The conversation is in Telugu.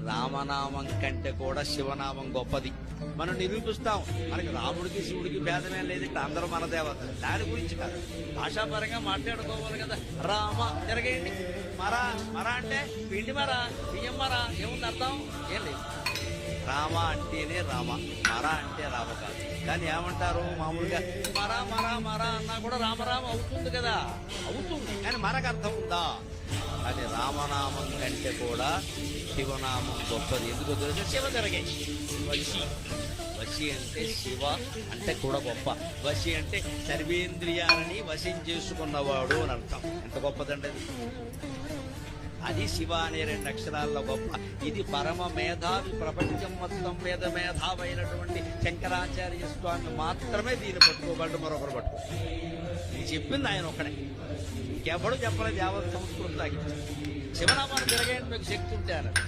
రామనామం కంటే కూడా శివనామం గొప్పది. మనం నిరూపిస్తాం. మనకి రాముడికి శివుడికి భేదమే లేదంటే అందరూ మన దేవత. దాని గురించి కాదు, భాషాపరంగా మాట్లాడుకోవాలి కదా. రామ తిరగేయండి. మరా మరా అంటే పిండి మరా, బియ్యం మరా, ఏముంది అర్థం? ఏం లేదు. రామ అంటేనే రామ, మర అంటే రామ కాదు. కానీ ఏమంటారు మామూలుగా మరా మరా మరా అన్నా కూడా రామరామ అవుతుంది కదా. అవుతుంది, కానీ మరకు అర్థం ఉందా? కానీ రామనామం కంటే కూడా శివనామం గొప్పది. ఎందుకు తెలుసు? శివ తిరగే వశి. వశి అంటే శివ అంటే కూడా గొప్ప. వశి అంటే సర్వేంద్రియాలని వశం చేసుకున్నవాడు అని అర్థం. ఎంత గొప్పదండి అది. అది శివ అనే 2 అక్షరాల్లో గొప్ప. ఇది పరమ మేధావి, ప్రపంచం మొత్తం మీద మేధావైనటువంటి శంకరాచార్య స్వామి మాత్రమే దీన్ని పట్టుకోగలడు, మరొకరు పట్టుకో. ఇది చెప్పింది ఆయన ఒక్కడే, ఇంకెవడు చెప్పలేదు. యావత్ సంస్కృతి తాగింది. శివనామాన్ని తిరగేయండి మీకు శక్తి ఉంటే అన్నది.